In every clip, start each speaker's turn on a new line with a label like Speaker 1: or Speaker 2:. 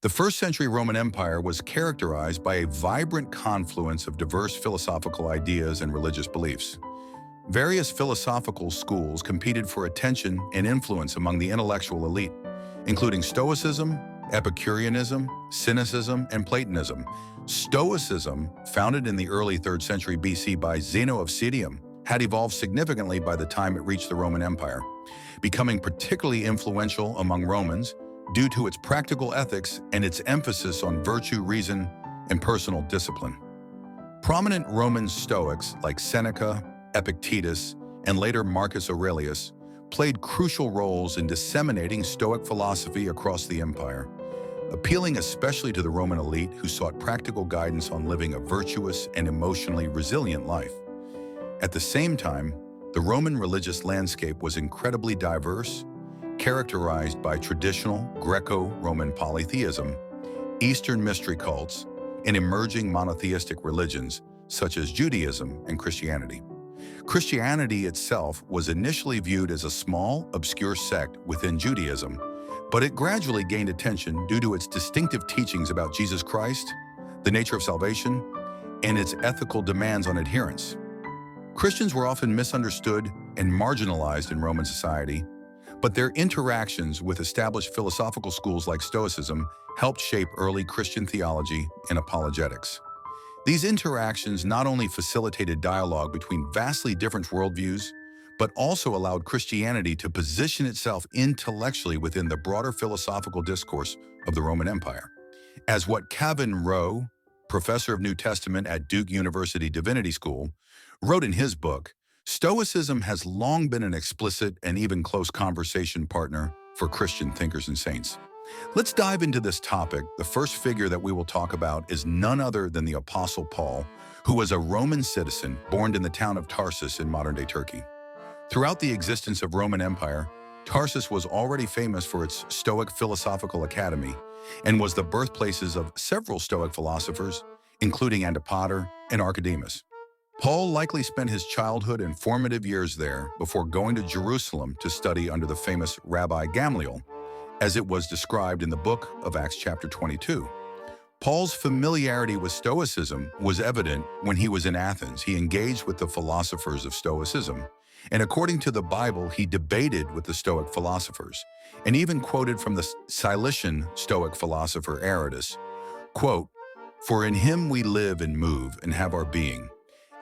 Speaker 1: The first century Roman Empire was characterized by a vibrant confluence of diverse philosophical ideas and religious beliefs. Various philosophical schools competed for attention and influence among the intellectual elite, including Stoicism, Epicureanism, Cynicism, and Platonism. Stoicism, founded in the early 3rd century BC by Zeno of Citium, had evolved significantly by the time it reached the Roman Empire, becoming particularly influential among Romans due to its practical ethics and its emphasis on virtue, reason, and personal discipline. Prominent Roman Stoics like Seneca, Epictetus, and later Marcus Aurelius played crucial roles in disseminating Stoic philosophy across the empire, appealing especially to the Roman elite who sought practical guidance on living a virtuous and emotionally resilient life. At the same time, the Roman religious landscape was incredibly diverse, characterized by traditional Greco-Roman polytheism, Eastern mystery cults, and emerging monotheistic religions such as Judaism and Christianity. Christianity itself was initially viewed as a small, obscure sect within Judaism, but it gradually gained attention due to its distinctive teachings about Jesus Christ, the nature of salvation, and its ethical demands on adherents. Christians were often misunderstood and marginalized in Roman society, but their interactions with established philosophical schools like Stoicism helped shape early Christian theology and apologetics. These interactions not only facilitated dialogue between vastly different worldviews, but also allowed Christianity to position itself intellectually within the broader philosophical discourse of the Roman Empire. As what Kevin Rowe, professor of New Testament at Duke University Divinity School, wrote in his book, Stoicism has long been an explicit and even close conversation partner for Christian thinkers and saints. Let's dive into this topic. The first figure that we will talk about is none other than the Apostle Paul, who was a Roman citizen born in the town of Tarsus in modern-day Turkey. Throughout the existence of Roman Empire, Tarsus was already famous for its Stoic philosophical academy and was the birthplaces of several Stoic philosophers, including Antipater and Archidemus. Paul likely spent his childhood and formative years there before going to Jerusalem to study under the famous Rabbi Gamaliel, as it was described in the book of Acts chapter 22. Paul's familiarity with Stoicism was evident when he was in Athens. He engaged with the philosophers of Stoicism, and according to the Bible, he debated with the Stoic philosophers, and even quoted from the Cilician Stoic philosopher Aratus, quote, "For in him we live and move and have our being.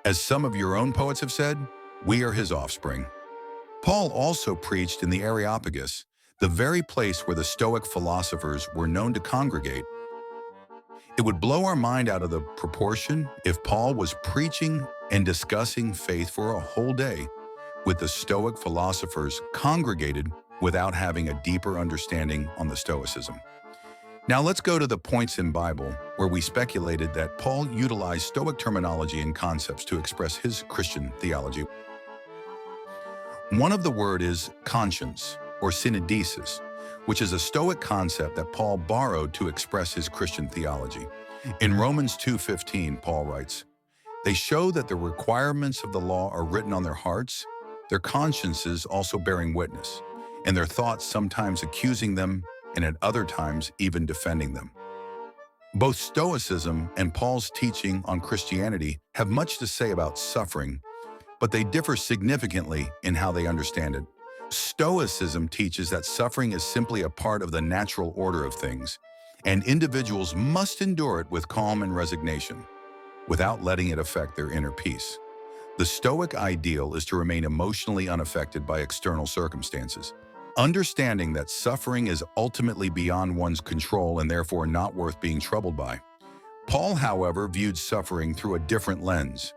Speaker 1: As some of your own poets have said, we are his offspring." Paul also preached in the Areopagus, the very place where the Stoic philosophers were known to congregate. It would blow our mind out of the proportion if Paul was preaching and discussing faith for a whole day with the Stoic philosophers congregated without having a deeper understanding on the Stoicism. Now let's go to the points in Bible where we speculated that Paul utilized Stoic terminology and concepts to express his Christian theology. One of the word is conscience, or synodesis, which is a Stoic concept that Paul borrowed to express his Christian theology. In Romans 2:15, Paul writes, "They show that the requirements of the law are written on their hearts, their consciences also bearing witness, and their thoughts sometimes accusing them, and at other times even defending them." Both Stoicism and Paul's teaching on Christianity have much to say about suffering, but they differ significantly in how they understand it. Stoicism teaches that suffering is simply a part of the natural order of things, and individuals must endure it with calm and resignation, without letting it affect their inner peace. The Stoic ideal is to remain emotionally unaffected by external circumstances, understanding that suffering is ultimately beyond one's control and therefore not worth being troubled by. Paul, however, viewed suffering through a different lens.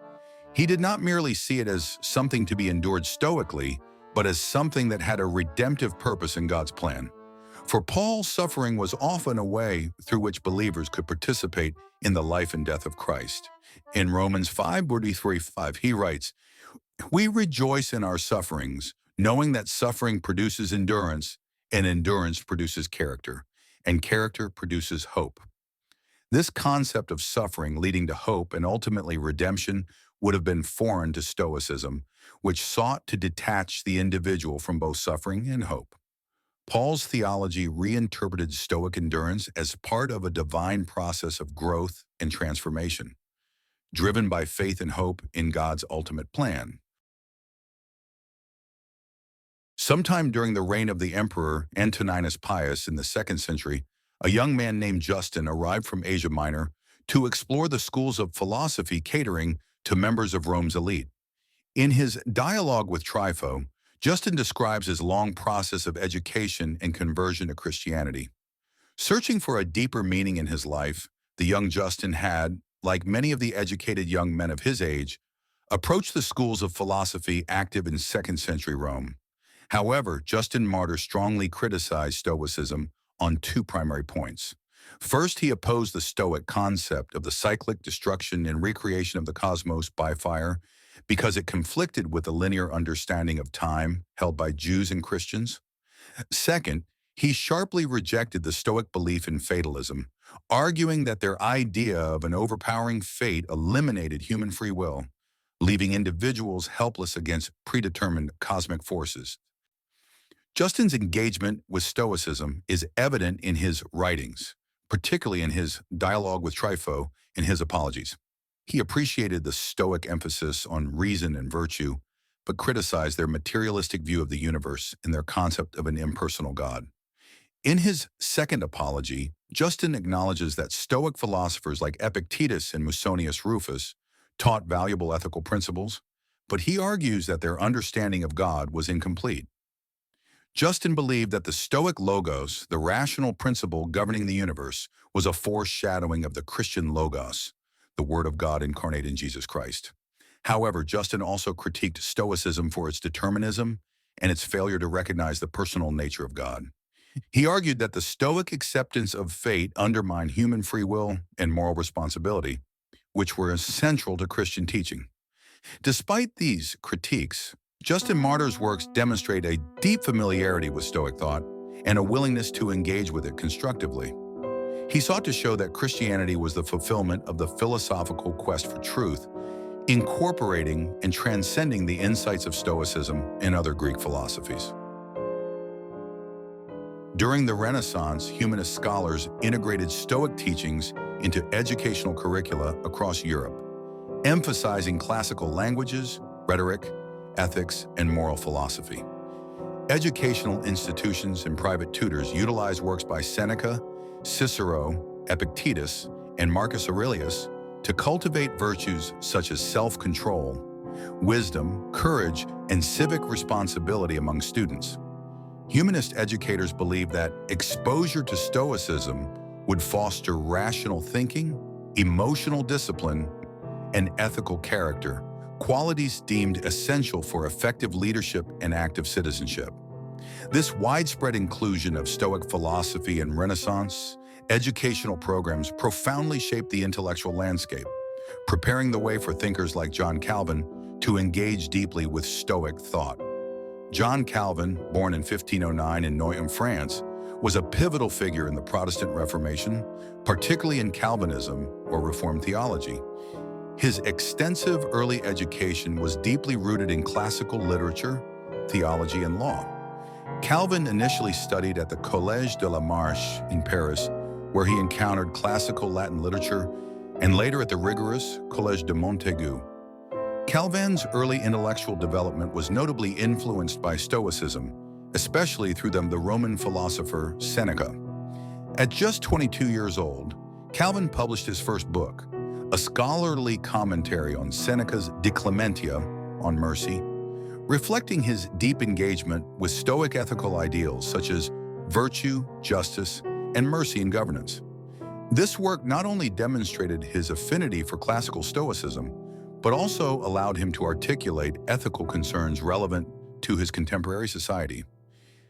Speaker 1: He did not merely see it as something to be endured stoically, but as something that had a redemptive purpose in God's plan. For Paul, suffering was often a way through which believers could participate in the life and death of Christ. In Romans 5:43-5, he writes, "We rejoice in our sufferings, knowing that suffering produces endurance, and endurance produces character, and character produces hope." This concept of suffering leading to hope and ultimately redemption would have been foreign to Stoicism, which sought to detach the individual from both suffering and hope. Paul's theology reinterpreted Stoic endurance as part of a divine process of growth and transformation, driven by faith and hope in God's ultimate plan. Sometime during the reign of the Emperor Antoninus Pius in the 2nd century, a young man named Justin arrived from Asia Minor to explore the schools of philosophy catering to members of Rome's elite. In his dialogue with Trypho, Justin describes his long process of education and conversion to Christianity. Searching for a deeper meaning in his life, the young Justin had, like many of the educated young men of his age, approached the schools of philosophy active in 2nd century Rome. However, Justin Martyr strongly criticized Stoicism on two primary points. First, he opposed the Stoic concept of the cyclic destruction and recreation of the cosmos by fire because it conflicted with the linear understanding of time held by Jews and Christians. Second, he sharply rejected the Stoic belief in fatalism, arguing that their idea of an overpowering fate eliminated human free will, leaving individuals helpless against predetermined cosmic forces. Justin's engagement with Stoicism is evident in his writings, particularly in his dialogue with Trypho and his apologies. He appreciated the Stoic emphasis on reason and virtue, but criticized their materialistic view of the universe and their concept of an impersonal God. In his second apology, Justin acknowledges that Stoic philosophers like Epictetus and Musonius Rufus taught valuable ethical principles, but he argues that their understanding of God was incomplete. Justin believed that the Stoic logos, the rational principle governing the universe, was a foreshadowing of the Christian logos, the Word of God incarnate in Jesus Christ. However, Justin also critiqued Stoicism for its determinism and its failure to recognize the personal nature of God. He argued that the Stoic acceptance of fate undermined human free will and moral responsibility, which were essential to Christian teaching. Despite these critiques, Justin Martyr's works demonstrate a deep familiarity with Stoic thought and a willingness to engage with it constructively. He sought to show that Christianity was the fulfillment of the philosophical quest for truth, incorporating and transcending the insights of Stoicism and other Greek philosophies. During the Renaissance, humanist scholars integrated Stoic teachings into educational curricula across Europe, emphasizing classical languages, rhetoric, ethics, and moral philosophy. Educational institutions and private tutors utilized works by Seneca, Cicero, Epictetus, and Marcus Aurelius to cultivate virtues such as self-control, wisdom, courage, and civic responsibility among students. Humanist educators believed that exposure to Stoicism would foster rational thinking, emotional discipline, and ethical character, qualities deemed essential for effective leadership and active citizenship. This widespread inclusion of Stoic philosophy and Renaissance educational programs profoundly shaped the intellectual landscape, preparing the way for thinkers like John Calvin to engage deeply with Stoic thought. John Calvin, born in 1509 in Noyon, France, was a pivotal figure in the Protestant Reformation, particularly in Calvinism or Reformed theology. His extensive early education was deeply rooted in classical literature, theology, and law. Calvin initially studied at the Collège de la Marche in Paris, where he encountered classical Latin literature, and later at the rigorous Collège de Montaigu. Calvin's early intellectual development was notably influenced by Stoicism, especially through the Roman philosopher Seneca. At just 22 years old, Calvin published his first book, a scholarly commentary on Seneca's De Clementia, on mercy, reflecting his deep engagement with Stoic ethical ideals such as virtue, justice, and mercy in governance. This work not only demonstrated his affinity for classical Stoicism, but also allowed him to articulate ethical concerns relevant to his contemporary society.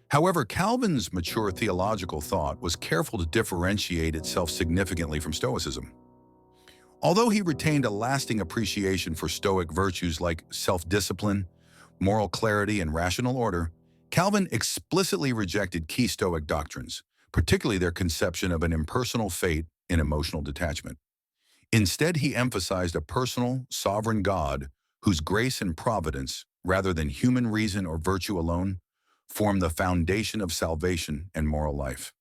Speaker 1: However, Calvin's mature theological thought was careful to differentiate itself significantly from Stoicism. Although he retained a lasting appreciation for Stoic virtues like self-discipline, moral clarity, and rational order, Calvin explicitly rejected key Stoic doctrines, particularly their conception of an impersonal fate and emotional detachment. Instead, he emphasized a personal, sovereign God whose grace and providence, rather than human reason or virtue alone, form the foundation of salvation and moral life.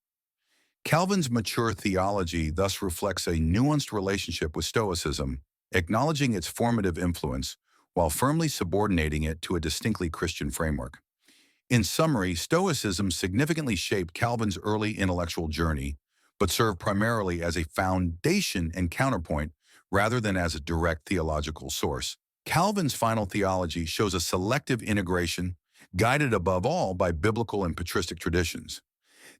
Speaker 1: Calvin's mature theology thus reflects a nuanced relationship with Stoicism, acknowledging its formative influence while firmly subordinating it to a distinctly Christian framework. In summary, Stoicism significantly shaped Calvin's early intellectual journey, but served primarily as a foundation and counterpoint rather than as a direct theological source. Calvin's final theology shows a selective integration, guided above all by biblical and patristic traditions.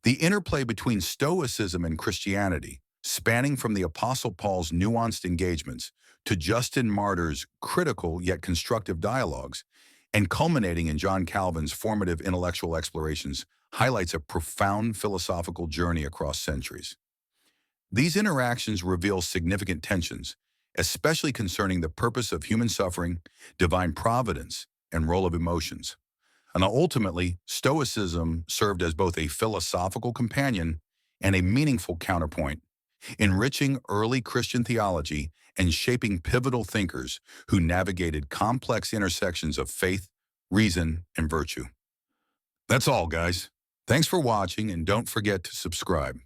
Speaker 1: The interplay between Stoicism and Christianity, spanning from the Apostle Paul's nuanced engagements to Justin Martyr's critical yet constructive dialogues, and culminating in John Calvin's formative intellectual explorations, highlights a profound philosophical journey across centuries. These interactions reveal significant tensions, especially concerning the purpose of human suffering, divine providence, and role of emotions. And ultimately, Stoicism served as both a philosophical companion and a meaningful counterpoint, enriching early Christian theology and shaping pivotal thinkers who navigated complex intersections of faith, reason, and virtue. That's all, guys. Thanks for watching, and don't forget to subscribe.